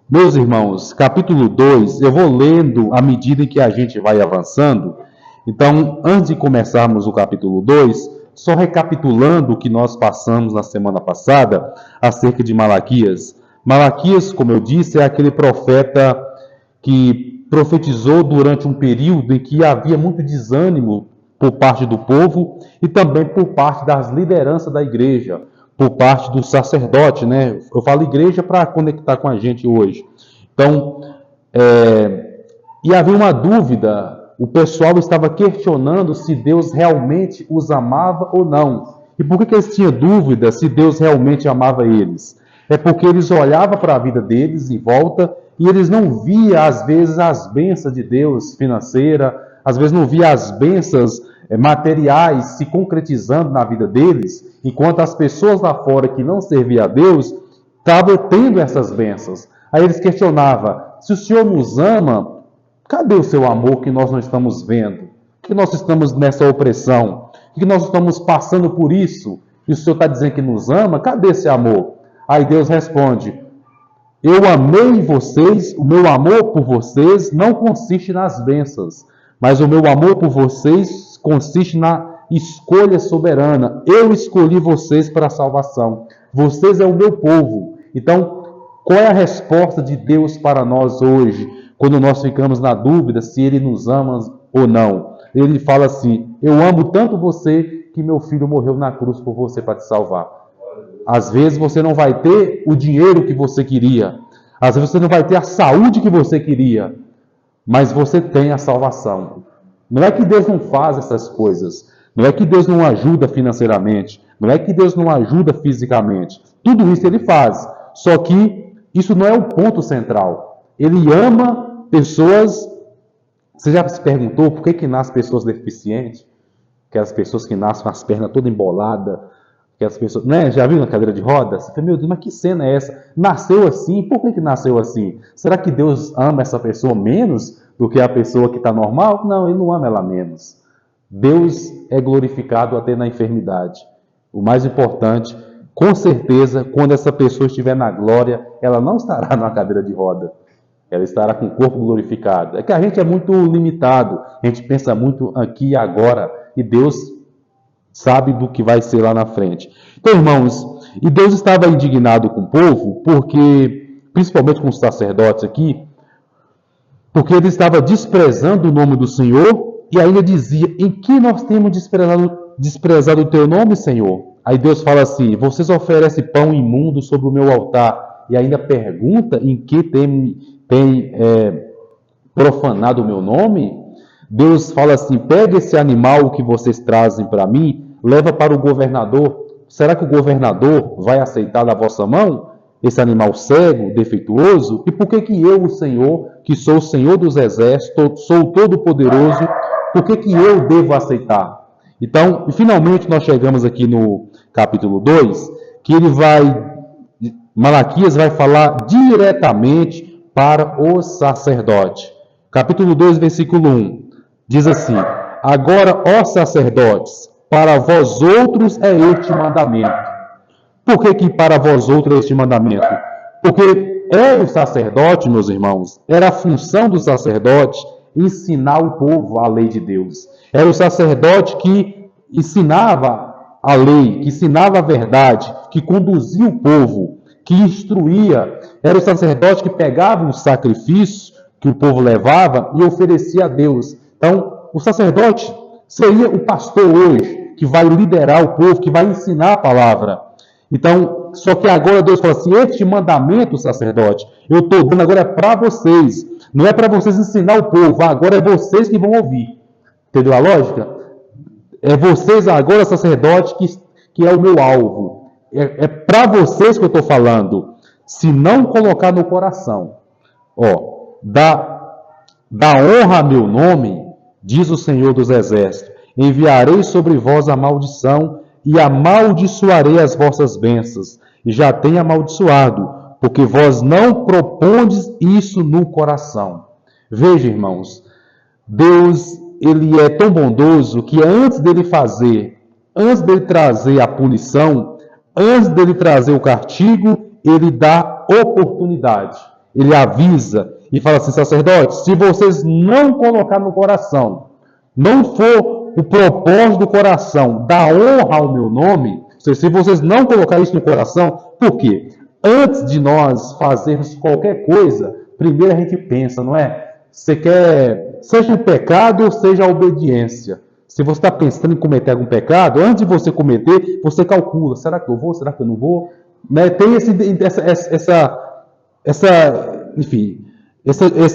Meus irmãos, capítulo 2, eu vou lendo à medida em que a gente vai avançando. Então, antes de começarmos o capítulo 2, só recapitulando o que nós passamos na semana passada acerca de Malaquias. Malaquias, como eu disse, é aquele profeta que profetizou durante um período em que havia muito desânimo por parte do povo e também por parte das lideranças da igreja, por parte do sacerdote, né? Eu falo igreja para conectar com a gente hoje. Então, e havia uma dúvida, o pessoal estava questionando se Deus realmente os amava ou não. E por que eles tinham dúvida se Deus realmente amava eles? É porque eles olhavam para a vida deles em volta e eles não viam, às vezes, as bênçãos de Deus financeira, às vezes não via as bênçãos materiais se concretizando na vida deles, enquanto as pessoas lá fora que não serviam a Deus estavam tendo essas bênçãos. Aí eles questionavam, se o Senhor nos ama, cadê o seu amor que nós não estamos vendo? Que nós estamos nessa opressão? Que nós estamos passando por isso? E o Senhor está dizendo que nos ama? Cadê esse amor? Aí Deus responde, eu amei vocês, o meu amor por vocês não consiste nas bênçãos, mas o meu amor por vocês consiste na escolha soberana. Eu escolhi vocês para a salvação. Vocês é o meu povo. Então, qual é a resposta de Deus para nós hoje, quando nós ficamos na dúvida se Ele nos ama ou não? Ele fala assim, eu amo tanto você que meu filho morreu na cruz por você para te salvar. Às vezes você não vai ter o dinheiro que você queria. Às vezes você não vai ter a saúde que você queria. Mas você tem a salvação. Não é que Deus não faz essas coisas. Não é que Deus não ajuda financeiramente. Não é que Deus não ajuda fisicamente. Tudo isso Ele faz. Só que isso não é o ponto central. Ele ama pessoas... Você já se perguntou por que nascem pessoas deficientes? Aquelas pessoas que nascem com as pernas todas emboladas. Aquelas pessoas... Né? Já viu na cadeira de rodas? Você fala, meu Deus, mas que cena é essa? Nasceu assim? Por que nasceu assim? Será que Deus ama essa pessoa menos do que a pessoa que está normal? Não, Ele não ama ela menos. Deus é glorificado até na enfermidade. O mais importante, com certeza, quando essa pessoa estiver na glória, ela não estará na cadeira de roda. Ela estará com o corpo glorificado. É que a gente é muito limitado. A gente pensa muito aqui e agora. E Deus sabe do que vai ser lá na frente. Então, irmãos, e Deus estava indignado com o povo, porque, principalmente com os sacerdotes aqui, porque ele estava desprezando o nome do Senhor e ainda dizia, em que nós temos desprezado o teu nome, Senhor? Aí Deus fala assim, vocês oferecem pão imundo sobre o meu altar e ainda pergunta em que tem profanado o meu nome? Deus fala assim, pega esse animal que vocês trazem para mim, leva para o governador. Será que o governador vai aceitar da vossa mão esse animal cego, defeituoso? E por que eu, o Senhor, que sou o Senhor dos exércitos, sou o Todo-Poderoso, por que eu devo aceitar? Então, e finalmente nós chegamos aqui no capítulo 2, que Malaquias vai falar diretamente para o sacerdote. Capítulo 2, versículo 1, diz assim, agora, ó sacerdotes, para vós outros é este mandamento. Por que para vós outros é este mandamento? Porque era o sacerdote, meus irmãos, era a função do sacerdote ensinar o povo a lei de Deus. Era o sacerdote que ensinava a lei, que ensinava a verdade, que conduzia o povo, que instruía. Era o sacerdote que pegava os sacrifícios que o povo levava e oferecia a Deus. Então, o sacerdote seria o pastor hoje, que vai liderar o povo, que vai ensinar a palavra. Então, só que agora Deus fala assim, este mandamento, sacerdote, eu estou dando agora é para vocês. Não é para vocês ensinar o povo, agora é vocês que vão ouvir. Entendeu a lógica? É vocês agora, sacerdote, que é o meu alvo. É para vocês que eu estou falando. Se não colocar no coração, dá honra a meu nome, diz o Senhor dos Exércitos, enviarei sobre vós a maldição e amaldiçoarei as vossas bênçãos. E já tenho amaldiçoado, porque vós não propondes isso no coração. Veja, irmãos, Deus, Ele é tão bondoso que antes dele trazer a punição, antes dele trazer o castigo, Ele dá oportunidade. ele avisa e fala assim: sacerdote, se vocês não colocar no coração, não for o propósito do coração dar honra ao meu nome, se vocês não colocar isso no coração, por quê? Antes de nós fazermos qualquer coisa, primeiro a gente pensa, não é? Você quer, seja o pecado ou seja a obediência. Se você está pensando em cometer algum pecado, antes de você cometer, você calcula: será que eu vou? Será que eu não vou? Né? Tem esse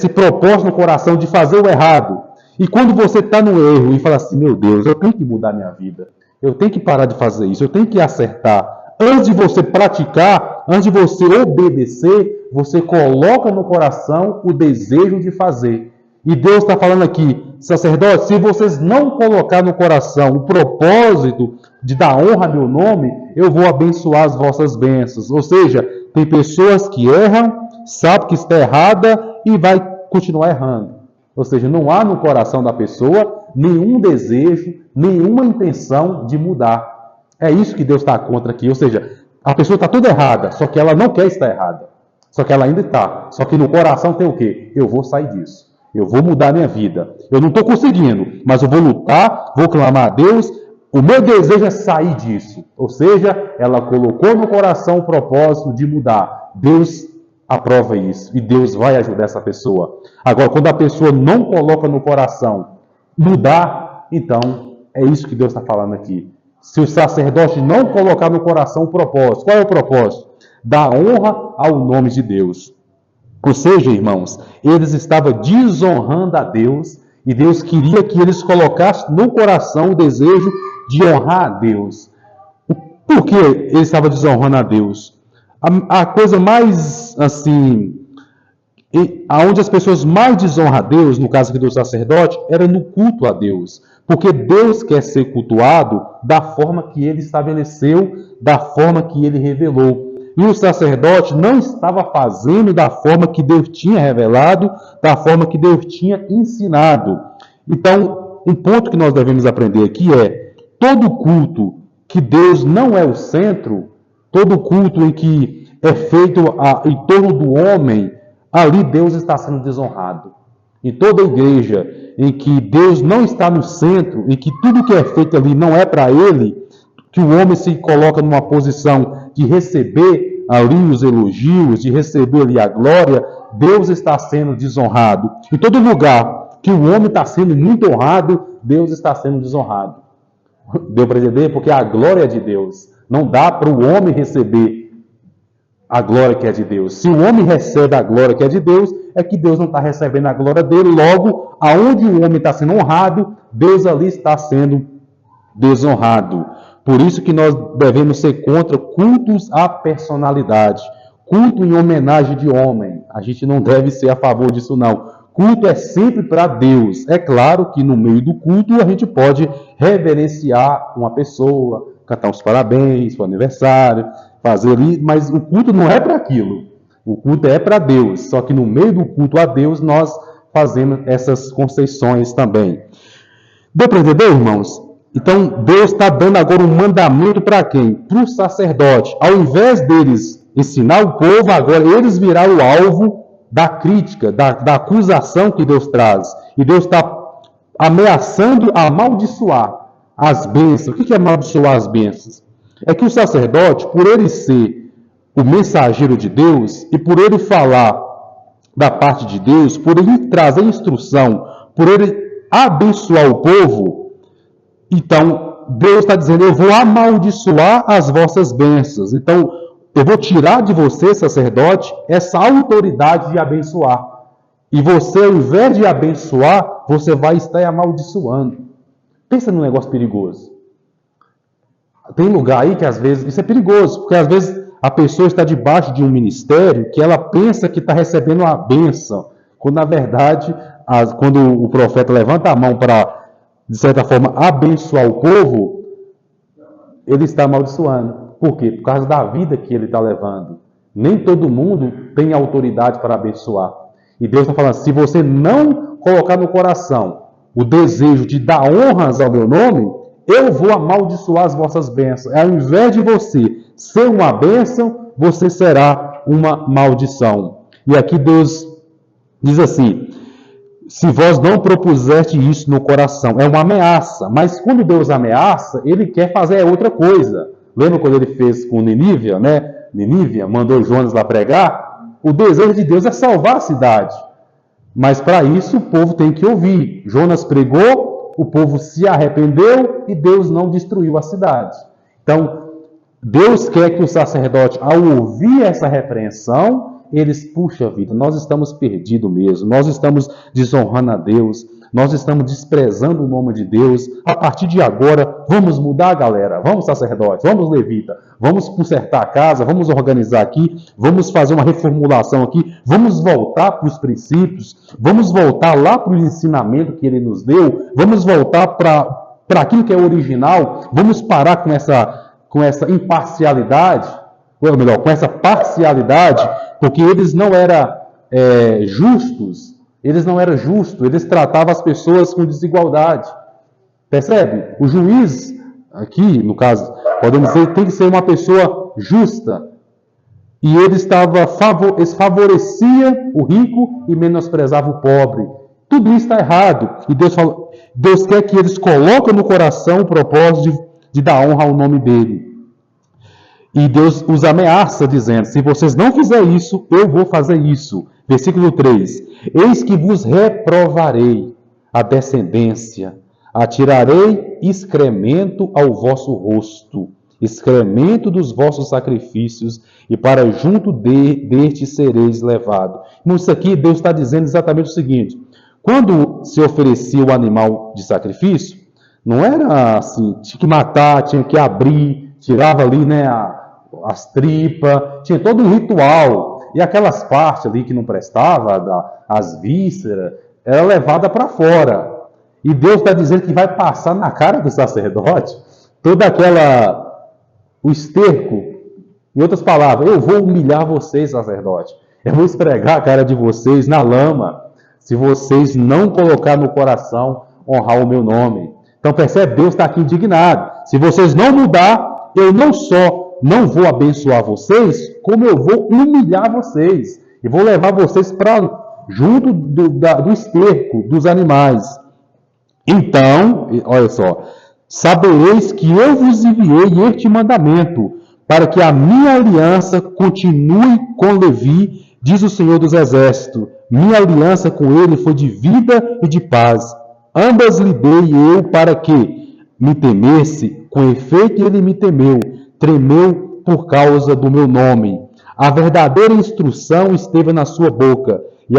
propósito no coração de fazer o errado. E quando você está no erro e fala assim: meu Deus, eu tenho que mudar minha vida, eu tenho que parar de fazer isso, eu tenho que acertar. Antes de você praticar, antes de você obedecer, você coloca no coração o desejo de fazer. E Deus está falando aqui: sacerdote, se vocês não colocar no coração o propósito de dar honra ao meu nome, eu vou abençoar as vossas bênçãos. Ou seja, tem pessoas que erram, sabem que está errada e vai continuar errando. Ou seja, não há no coração da pessoa nenhum desejo, nenhuma intenção de mudar. É isso que Deus está contra aqui. Ou seja, a pessoa está toda errada, só que ela não quer estar errada. Só que ela ainda está. Só que no coração tem o quê? Eu vou sair disso. Eu vou mudar a minha vida. Eu não estou conseguindo, mas eu vou lutar, vou clamar a Deus. O meu desejo é sair disso. Ou seja, ela colocou no coração o propósito de mudar. Deus aprova isso e Deus vai ajudar essa pessoa. Agora, quando a pessoa não coloca no coração mudar, então é isso que Deus está falando aqui. Se o sacerdote não colocar no coração o propósito, qual é o propósito? Dar honra ao nome de Deus. Ou seja, irmãos, eles estavam desonrando a Deus e Deus queria que eles colocassem no coração o desejo de honrar a Deus. Por que eles estavam desonrando a Deus? A coisa mais, assim, aonde as pessoas mais desonram a Deus, no caso aqui do sacerdote, era no culto a Deus. Porque Deus quer ser cultuado da forma que ele estabeleceu, da forma que ele revelou. E o sacerdote não estava fazendo da forma que Deus tinha revelado, da forma que Deus tinha ensinado. Então, um ponto que nós devemos aprender aqui é: todo culto que Deus não é o centro, todo culto em que é feito em torno do homem, ali Deus está sendo desonrado. Em toda igreja em que Deus não está no centro, em que tudo que é feito ali não é para Ele, que o homem se coloca numa posição de receber ali os elogios, de receber ali a glória, Deus está sendo desonrado. Em todo lugar que o homem está sendo muito honrado, Deus está sendo desonrado. Deu para entender? Porque a glória é de Deus. Não dá para o homem receber a glória que é de Deus. Se o homem recebe a glória que é de Deus, é que Deus não está recebendo a glória dele. Logo, aonde o homem está sendo honrado, Deus ali está sendo desonrado. Por isso que nós devemos ser contra cultos à personalidade. Culto em homenagem de homem. A gente não deve ser a favor disso, não. Culto é sempre para Deus. É claro que no meio do culto a gente pode reverenciar uma pessoa, cantar os parabéns para o aniversário, fazer ali, mas o culto não é para aquilo. O culto é para Deus. Só que no meio do culto a Deus nós fazemos essas concessões também. Deu para entender, irmãos? Então Deus está dando agora um mandamento para quem? Para o sacerdote. Ao invés deles ensinar o povo, agora eles viraram o alvo da crítica, da acusação que Deus traz. E Deus está ameaçando amaldiçoar as bênçãos. O que é amaldiçoar as bênçãos? É que o sacerdote, por ele ser o mensageiro de Deus e por ele falar da parte de Deus, por ele trazer instrução, por ele abençoar o povo, então Deus está dizendo: eu vou amaldiçoar as vossas bênçãos. Então eu vou tirar de você, sacerdote, essa autoridade de abençoar. E você, ao invés de abençoar, você vai estar amaldiçoando. Pensa num negócio perigoso. Tem lugar aí que às vezes isso é perigoso, porque às vezes a pessoa está debaixo de um ministério que ela pensa que está recebendo uma bênção, quando na verdade, quando o profeta levanta a mão para, de certa forma, abençoar o povo, ele está amaldiçoando. Por quê? Por causa da vida que ele está levando. Nem todo mundo tem autoridade para abençoar. E Deus está falando: se você não colocar no coração o desejo de dar honras ao meu nome, eu vou amaldiçoar as vossas bênçãos. Ao invés de você ser uma bênção, você será uma maldição. E aqui Deus diz assim: se vós não propuseste isso no coração, é uma ameaça. Mas quando Deus ameaça, ele quer fazer outra coisa. Lembra quando ele fez com Nínive, né? Nínive mandou Jonas lá pregar? O desejo de Deus é salvar a cidade. Mas para isso o povo tem que ouvir. Jonas pregou, o povo se arrependeu e Deus não destruiu a cidade. Então, Deus quer que o sacerdote, ao ouvir essa repreensão, eles, puxa vida, nós estamos perdidos mesmo, nós estamos desonrando a Deus, nós estamos desprezando o nome de Deus. A partir de agora, vamos mudar, galera. Vamos, sacerdote, vamos, levita, vamos consertar a casa, vamos organizar aqui, vamos fazer uma reformulação aqui, vamos voltar para os princípios, vamos voltar lá para o ensinamento que ele nos deu, vamos voltar para aquilo que é original, vamos parar com essa imparcialidade, ou melhor, com essa parcialidade, porque eles não eram justos. Eles não eram justos, eles tratavam as pessoas com desigualdade. Percebe? O juiz, aqui, no caso, podemos dizer, tem que ser uma pessoa justa. E ele favorecia o rico e menosprezava o pobre. Tudo isso está errado. E Deus quer que eles coloquem no coração o propósito de dar honra ao nome dele. E Deus os ameaça, dizendo: se vocês não fizerem isso, eu vou fazer isso. Versículo 3: eis que vos reprovarei a descendência, atirarei excremento ao vosso rosto, excremento dos vossos sacrifícios, e para junto deste sereis levado. Isso aqui Deus está dizendo exatamente o seguinte: quando se oferecia o animal de sacrifício, não era assim, tinha que matar, tinha que abrir, tirava ali, né, as tripas, tinha todo um ritual. E aquelas partes ali que não prestavam, as vísceras, era levada para fora. E Deus está dizendo que vai passar na cara do sacerdote o esterco. Em outras palavras, eu vou humilhar vocês, sacerdote. Eu vou esfregar a cara de vocês na lama, se vocês não colocar no coração honrar o meu nome. Então percebe, Deus está aqui indignado. Se vocês não mudar, eu não só não vou abençoar vocês, como eu vou humilhar vocês. E vou levar vocês para junto do esterco dos animais. Então, olha só, sabereis que eu vos enviei este mandamento, para que a minha aliança continue com Levi, diz o Senhor dos Exércitos. Minha aliança com ele foi de vida e de paz. Ambas lhe dei eu para que me temesse, com efeito ele me temeu, tremeu por causa do meu nome. A verdadeira instrução esteve na sua boca, e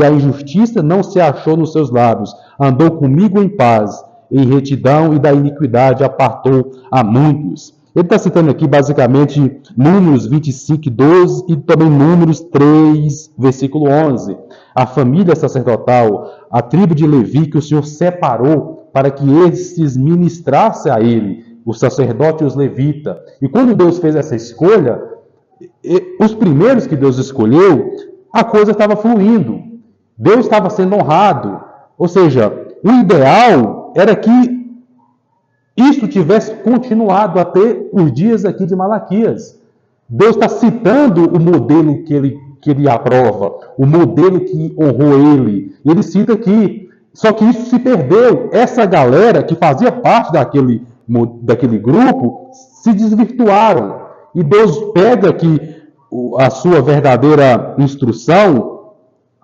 a injustiça não se achou nos seus lábios. Andou comigo em paz, em retidão, e da iniquidade apartou a muitos. Ele está citando aqui basicamente Números 25, 12 e também Números 3, versículo 11. A família sacerdotal, a tribo de Levi, que o Senhor separou para que esses ministrassem a ele, o sacerdote e os levitas. E quando Deus fez essa escolha, os primeiros que Deus escolheu, a coisa estava fluindo. Deus estava sendo honrado. Ou seja, o ideal era que isso tivesse continuado até os dias aqui de Malaquias. Deus está citando o modelo que ele aprova, o modelo que honrou ele. E ele cita aqui. Só que isso se perdeu. Essa galera que fazia parte daquele grupo se desvirtuaram. E Deus pega aqui a sua verdadeira instrução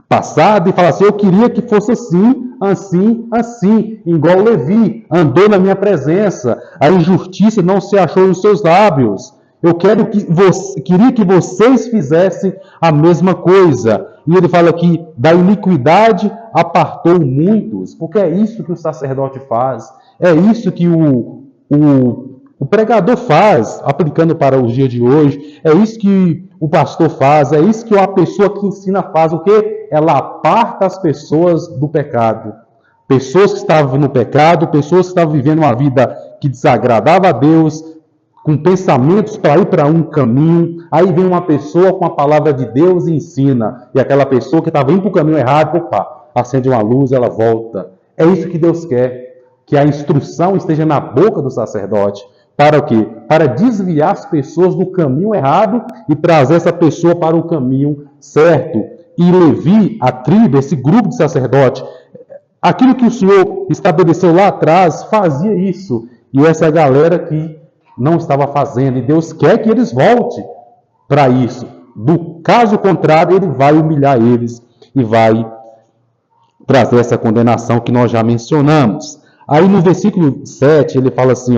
passada e fala assim: eu queria que fosse assim, assim, assim, igual Levi, andou na minha presença, a injustiça não se achou nos seus lábios. Eu queria que vocês fizessem a mesma coisa. E ele fala aqui: da iniquidade apartou muitos, porque é isso que o sacerdote faz, é isso que o pregador faz, aplicando para os dias de hoje, é isso que o pastor faz, é isso que a pessoa que ensina faz. O quê? Ela aparta as pessoas do pecado. Pessoas que estavam no pecado, pessoas que estavam vivendo uma vida que desagradava a Deus, com pensamentos para ir para um caminho. Aí vem uma pessoa com a palavra de Deus e ensina. E aquela pessoa que estava indo para o caminho errado, opa, acende uma luz, ela volta. É isso que Deus quer, que a instrução esteja na boca do sacerdote, para o quê? Para desviar as pessoas do caminho errado e trazer essa pessoa para o caminho certo. E Levi, a tribo, esse grupo de sacerdotes, aquilo que o Senhor estabeleceu lá atrás, fazia isso. E essa é a galera que não estava fazendo. E Deus quer que eles voltem para isso. Do caso contrário, Ele vai humilhar eles e vai trazer essa condenação que nós já mencionamos. Aí no versículo 7, ele fala assim,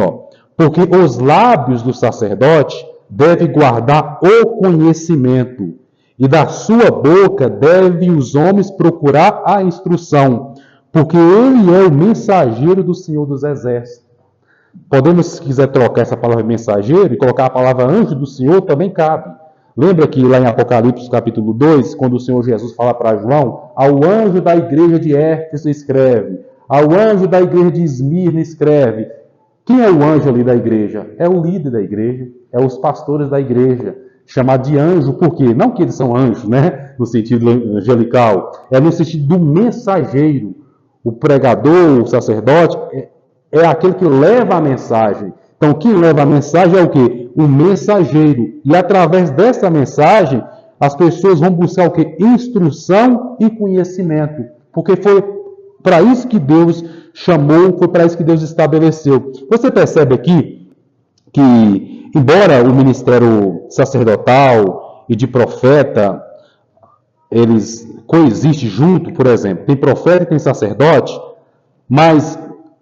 porque os lábios do sacerdote devem guardar o conhecimento, e da sua boca devem os homens procurar a instrução, porque ele é o mensageiro do Senhor dos Exércitos. Podemos, se quiser trocar essa palavra mensageiro e colocar a palavra anjo do Senhor, também cabe. Lembra que lá em Apocalipse capítulo 2, quando o Senhor Jesus fala para João, ao anjo da igreja de Éfeso escreve, ao anjo da igreja de Esmirna escreve. Quem é o anjo ali da igreja? É o líder da igreja, é os pastores da igreja, chamado de anjo, por quê? Não que eles são anjos, né? No sentido angelical, é no sentido do mensageiro. O pregador, o sacerdote, é aquele que leva a mensagem. Então, quem leva a mensagem é o quê? O mensageiro. E através dessa mensagem, as pessoas vão buscar o quê? Instrução e conhecimento. Porque foi para isso que Deus chamou, foi para isso que Deus estabeleceu. Você percebe aqui que, embora o ministério sacerdotal e de profeta, eles coexistem junto, por exemplo, tem profeta e tem sacerdote, mas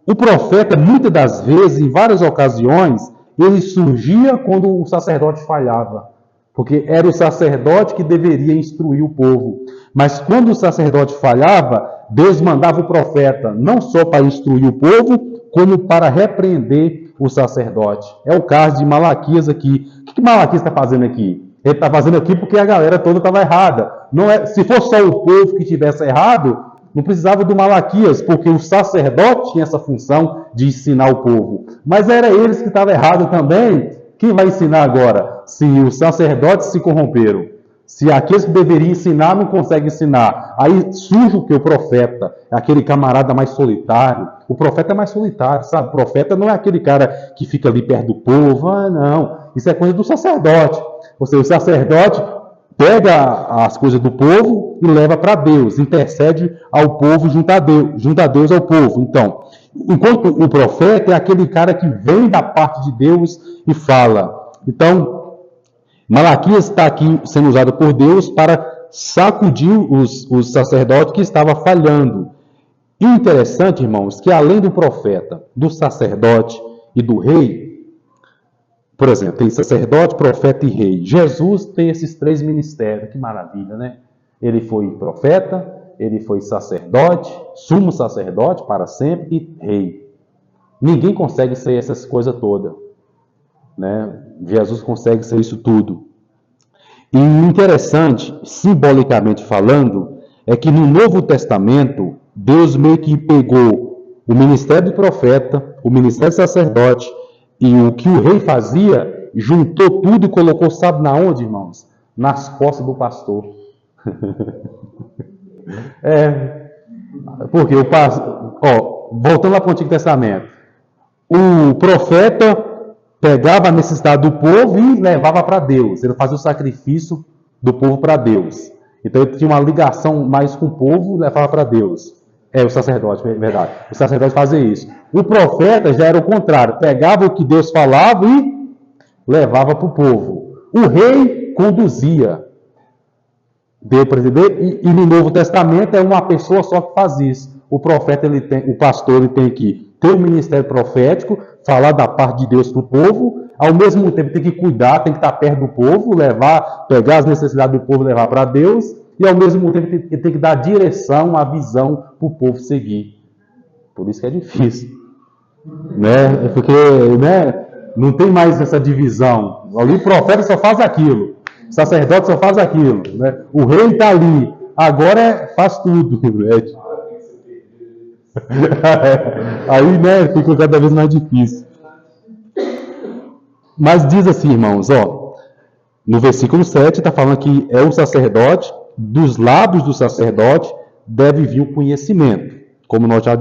o profeta, muitas das vezes, em várias ocasiões, ele surgia quando o sacerdote falhava. Porque era o sacerdote que deveria instruir o povo. Mas quando o sacerdote falhava, Deus mandava o profeta, não só para instruir o povo, como para repreender o sacerdote. É o caso de Malaquias aqui. O que Malaquias está fazendo aqui? Ele está fazendo aqui porque a galera toda estava errada. Não é, se fosse só o povo que estivesse errado, não precisava do Malaquias, porque o sacerdote tinha essa função de ensinar o povo. Mas era eles que estavam errados também. Quem vai ensinar agora? Se os sacerdotes se corromperam, se aqueles que deveriam ensinar não conseguem ensinar, aí surge o que? O profeta, é aquele camarada mais solitário. O profeta é mais solitário, sabe? O profeta não é aquele cara que fica ali perto do povo. Ah, não. Isso é coisa do sacerdote. Ou seja, o sacerdote pega as coisas do povo e leva para Deus, intercede ao povo, junto a Deus ao povo. Então, enquanto o profeta é aquele cara que vem da parte de Deus e fala. Então, Malaquias está aqui sendo usado por Deus para sacudir os sacerdotes que estavam falhando. E o interessante, irmãos, que além do profeta, do sacerdote e do rei, por exemplo, tem sacerdote, profeta e rei. Jesus tem esses três ministérios. Que maravilha, né? Ele foi profeta, ele foi sacerdote, sumo sacerdote para sempre e rei. Ninguém consegue ser essas coisas todas, né? Jesus consegue ser isso tudo. E o interessante, simbolicamente falando, é que no Novo Testamento, Deus meio que pegou o ministério do profeta, o ministério do sacerdote, e o que o rei fazia, juntou tudo e colocou, sabe na onde, irmãos? Nas costas do pastor. Porque o pastor, voltando lá para o Antigo Testamento, o profeta pegava a necessidade do povo e levava para Deus. Ele fazia o sacrifício do povo para Deus. Então ele tinha uma ligação mais com o povo e levava para Deus. O sacerdote, é verdade. O sacerdote fazia isso. O profeta já era o contrário. Pegava o que Deus falava e levava para o povo. O rei conduzia. Deu para entender? E no Novo Testamento é uma pessoa só que faz isso. O profeta, o pastor, ele tem que ter o ministério profético, falar da parte de Deus para o povo, ao mesmo tempo tem que cuidar, tem que estar perto do povo, pegar as necessidades do povo e levar para Deus, e ao mesmo tempo tem que dar direção, a visão para o povo seguir. Por isso que é difícil. Né? Porque não tem mais essa divisão. Ali o profeta só faz aquilo, o sacerdote só faz aquilo. Né? O rei está ali, agora faz tudo. Aí, fica cada vez mais difícil. Mas diz assim, irmãos, no versículo 7 está falando que é o sacerdote, dos lábios do sacerdote deve vir o conhecimento, como nós já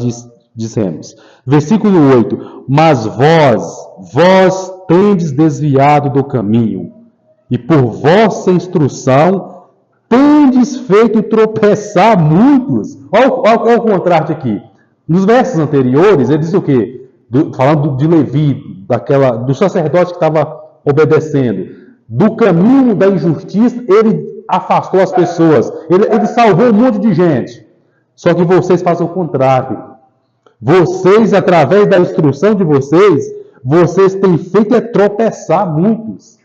dissemos. Versículo 8, mas vós tendes desviado do caminho, e por vossa instrução tendes feito tropeçar muitos. Olha o contraste aqui. Nos versos anteriores, ele diz o quê? Falando de Levi, do sacerdote que estava obedecendo. Do caminho da injustiça, ele afastou as pessoas. Ele salvou um monte de gente. Só que vocês fazem o contrário. Vocês, através da instrução de vocês têm feito tropeçar muitos.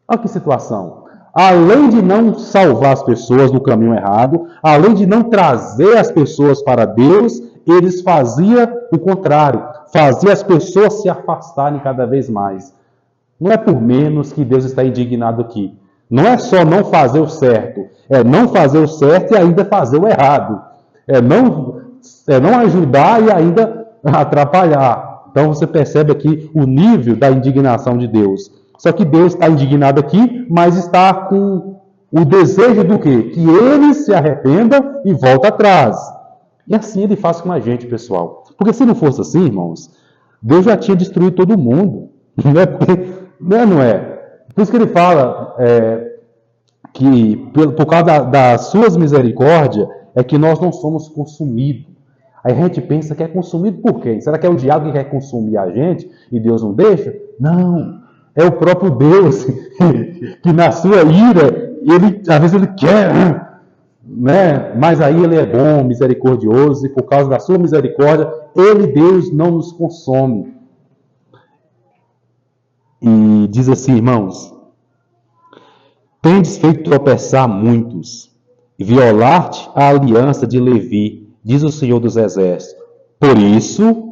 Olha que situação. Além de não salvar as pessoas no caminho errado, além de não trazer as pessoas para Deus, eles faziam o contrário. Faziam as pessoas se afastarem cada vez mais. Não é por menos que Deus está indignado aqui. Não é só não fazer o certo. É não fazer o certo e ainda fazer o errado. É não ajudar e ainda atrapalhar. Então você percebe aqui o nível da indignação de Deus. Só que Deus está indignado aqui, mas está com o desejo do quê? Que ele se arrependa e volte atrás. E assim ele faz com a gente, pessoal. Porque se não fosse assim, irmãos, Deus já tinha destruído todo mundo. Não é? Por isso que ele fala que por causa das suas misericórdias é que nós não somos consumidos. Aí a gente pensa que é consumido por quem? Será que é o diabo que quer consumir a gente e Deus não deixa? Não. É o próprio Deus que na sua ira, às vezes ele quer, né? Mas aí ele é bom, misericordioso, e por causa da sua misericórdia, Deus, não nos consome. E diz assim, irmãos, tendes feito tropeçar muitos, e violar-te a aliança de Levi, diz o Senhor dos Exércitos. Por isso,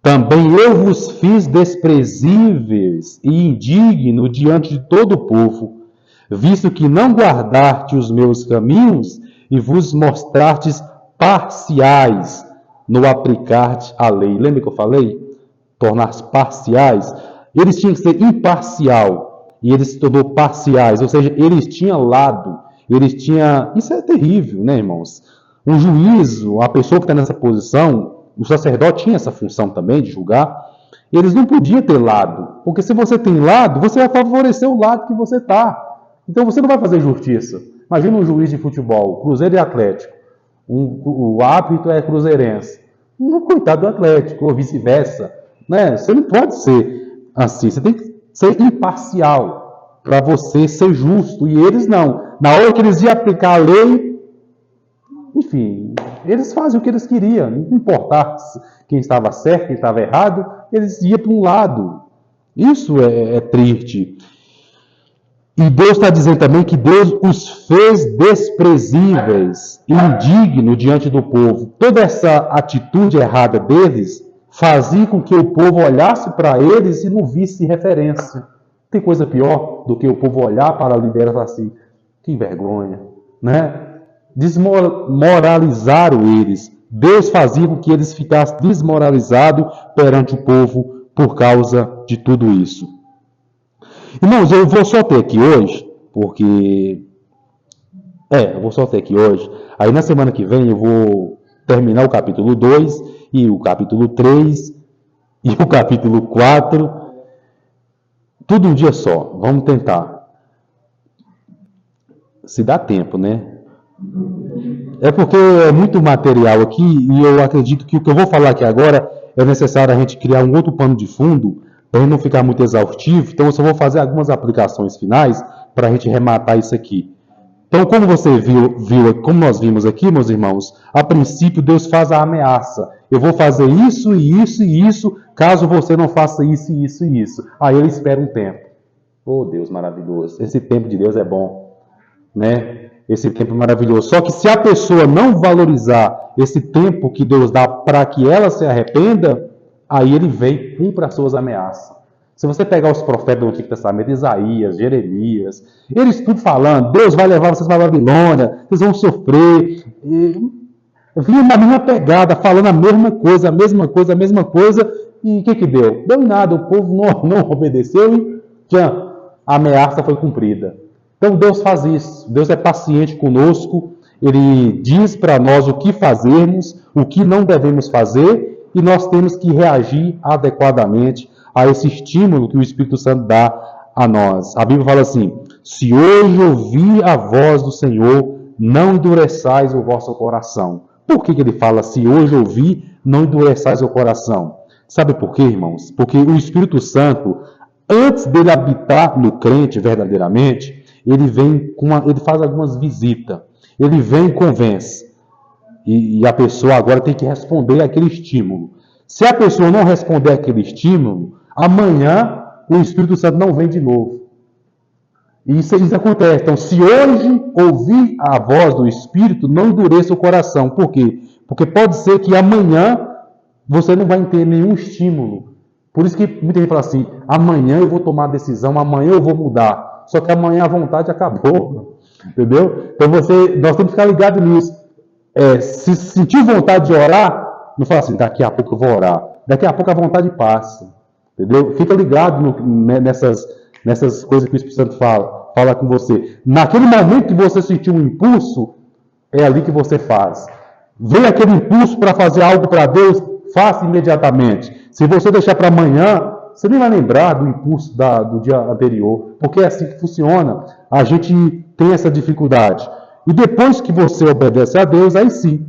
também eu vos fiz desprezíveis e indigno diante de todo o povo, visto que não guardaste os meus caminhos e vos mostrastes parciais no aplicar-te a lei. Lembra que eu falei? Tornar-se parciais. Eles tinham que ser imparcial e eles se tornou parciais, ou seja, eles tinham lado. Isso é terrível, né, irmãos? Um juízo, a pessoa que está nessa posição, o sacerdote tinha essa função também de julgar. Eles não podiam ter lado, porque se você tem lado, você vai favorecer o lado que você está. Então você não vai fazer justiça. Imagina um juiz de futebol, Cruzeiro e Atlético. O árbitro é cruzeirense. Coitado do Atlético, ou vice-versa. Né? Você não pode ser assim. Você tem que ser imparcial para você ser justo. E eles não. Na hora que eles iam aplicar a lei, enfim, eles faziam o que eles queriam. Não importava quem estava certo, quem estava errado, eles iam para um lado. Isso é triste. E Deus está dizendo também que Deus os fez desprezíveis, indignos diante do povo. Toda essa atitude errada deles fazia com que o povo olhasse para eles e não visse referência. Tem coisa pior do que o povo olhar para a liderança e falar assim, que vergonha, né? Desmoralizaram eles. Deus fazia com que eles ficassem desmoralizados perante o povo por causa de tudo isso. Irmãos, eu vou só ter aqui hoje, eu vou só ter aqui hoje. Aí na semana que vem eu vou terminar o capítulo 2 e o capítulo 3 e o capítulo 4. Tudo um dia só. Vamos tentar. Se dá tempo, né? É porque é muito material aqui e eu acredito que o que eu vou falar aqui agora é necessário a gente criar um outro pano de fundo para não ficar muito exaustivo. Então eu só vou fazer algumas aplicações finais para a gente rematar isso aqui. Então, como você viu, como nós vimos aqui, meus irmãos, a princípio Deus faz a ameaça. Eu vou fazer isso e isso e isso, caso você não faça isso e isso e isso. Aí ele espera um tempo. Oh, Deus maravilhoso. Esse tempo de Deus é bom, né? Esse tempo é maravilhoso. Só que se a pessoa não valorizar esse tempo que Deus dá para que ela se arrependa, aí ele vem e cumpre as suas ameaças. Se você pegar os profetas do Antigo Testamento, Isaías, Jeremias, eles tudo falando, Deus vai levar vocês para a Babilônia, vocês vão sofrer. Vinha na mesma pegada, falando a mesma coisa, e o que deu? Deu em nada, o povo não obedeceu e a ameaça foi cumprida. Então Deus faz isso, Deus é paciente conosco, Ele diz para nós o que fazermos, o que não devemos fazer, e nós temos que reagir adequadamente a esse estímulo que o Espírito Santo dá a nós. A Bíblia fala assim: se hoje ouvir a voz do Senhor, não endureçais o vosso coração. Por que ele fala, se hoje ouvir, não endureçais o coração? Sabe por quê, irmãos? Porque o Espírito Santo, antes dele habitar no crente verdadeiramente, ele faz algumas visitas. Ele vem e convence. E a pessoa agora tem que responder àquele estímulo. Se a pessoa não responder àquele estímulo, amanhã o Espírito Santo não vem de novo. E isso acontece. Então, se hoje ouvir a voz do Espírito, não endureça o coração. Por quê? Porque pode ser que amanhã você não vai ter nenhum estímulo. Por isso que muita gente fala assim, amanhã eu vou tomar a decisão, amanhã eu vou mudar. Só que amanhã a vontade acabou. Entendeu? Então nós temos que ficar ligados nisso. Se sentir vontade de orar, não fala assim, daqui a pouco eu vou orar. Daqui a pouco a vontade passa. Entendeu? Fica ligado nessas coisas que o Espírito Santo fala com você. Naquele momento que você sentir um impulso, é ali que você faz. Vem aquele impulso para fazer algo para Deus, faça imediatamente. Se você deixar para amanhã, você nem vai lembrar do impulso do dia anterior, porque é assim que funciona. A gente tem essa dificuldade. E depois que você obedece a Deus, aí sim,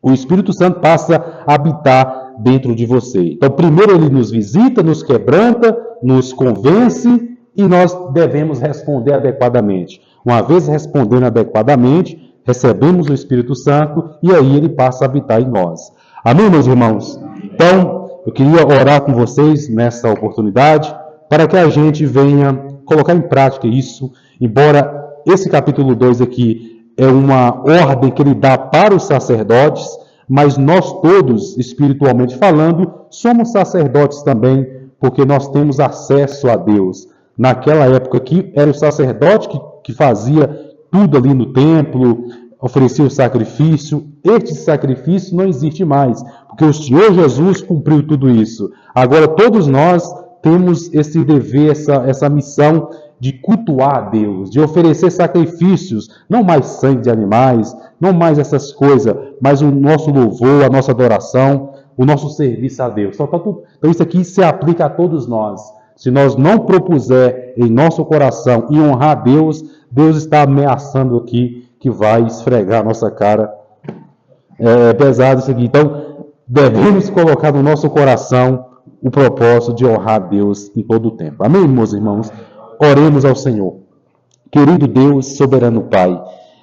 o Espírito Santo passa a habitar dentro de você. Então, primeiro ele nos visita, nos quebranta, nos convence e nós devemos responder adequadamente. Uma vez respondendo adequadamente, recebemos o Espírito Santo e aí ele passa a habitar em nós. Amém, meus irmãos? Então, eu queria orar com vocês nessa oportunidade para que a gente venha colocar em prática isso, embora esse capítulo 2 aqui é uma ordem que ele dá para os sacerdotes, mas nós todos, espiritualmente falando, somos sacerdotes também, porque nós temos acesso a Deus. Naquela época aqui, era o sacerdote que fazia tudo ali no templo, oferecia o sacrifício. Este sacrifício não existe mais, porque o Senhor Jesus cumpriu tudo isso. Agora todos nós temos esse dever, essa missão de cultuar a Deus, de oferecer sacrifícios, não mais sangue de animais, não mais essas coisas, mas o nosso louvor, a nossa adoração, o nosso serviço a Deus. Então isso aqui se aplica a todos nós. Se nós não propuser em nosso coração e honrar a Deus, Deus está ameaçando aqui que vai esfregar a nossa cara. É pesado isso aqui. Então, devemos colocar no nosso coração o propósito de honrar a Deus em todo o tempo. Amém, meus irmãos? Oremos ao Senhor. Querido Deus, soberano Pai,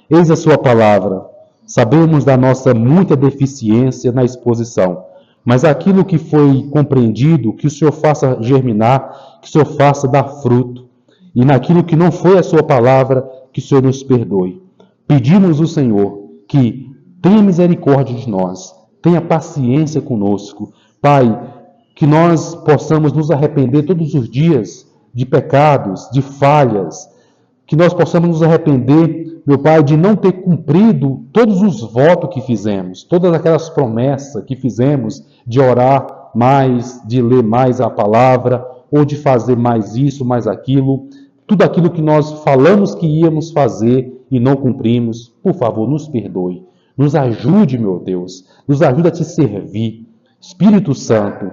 eis a sua palavra. Sabemos da nossa muita deficiência na exposição, mas aquilo que foi compreendido, que o Senhor faça germinar, que o Senhor faça dar fruto. E naquilo que não foi a sua palavra, que o Senhor nos perdoe. Pedimos ao Senhor que tenha misericórdia de nós, tenha paciência conosco. Pai, que nós possamos nos arrepender todos os dias de pecados, de falhas, que nós possamos nos arrepender, meu Pai, de não ter cumprido todos os votos que fizemos, todas aquelas promessas que fizemos de orar mais, de ler mais a palavra, ou de fazer mais isso, mais aquilo, tudo aquilo que nós falamos que íamos fazer e não cumprimos. Por favor, nos perdoe. Nos ajude, meu Deus. Nos ajude a te servir. Espírito Santo,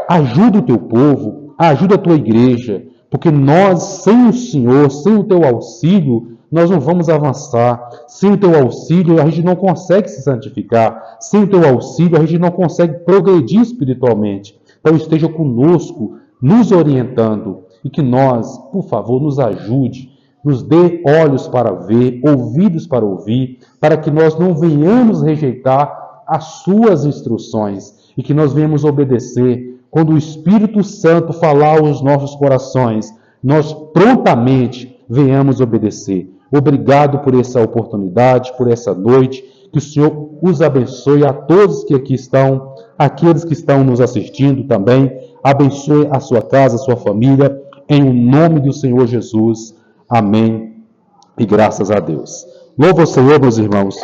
ajuda o teu povo, ajuda a tua igreja, porque nós, sem o Senhor, sem o teu auxílio, nós não vamos avançar. Sem o teu auxílio, a gente não consegue se santificar. Sem o teu auxílio, a gente não consegue progredir espiritualmente. Então esteja conosco, nos orientando, e que nós, por favor, nos ajude, nos dê olhos para ver, ouvidos para ouvir, para que nós não venhamos rejeitar as suas instruções e que nós venhamos obedecer. Quando o Espírito Santo falar aos nossos corações, nós prontamente venhamos obedecer. Obrigado por essa oportunidade, por essa noite. Que o Senhor os abençoe a todos que aqui estão, aqueles que estão nos assistindo também. Abençoe a sua casa, a sua família, em o nome do Senhor Jesus. Amém. E graças a Deus. Louva o Senhor, meus irmãos.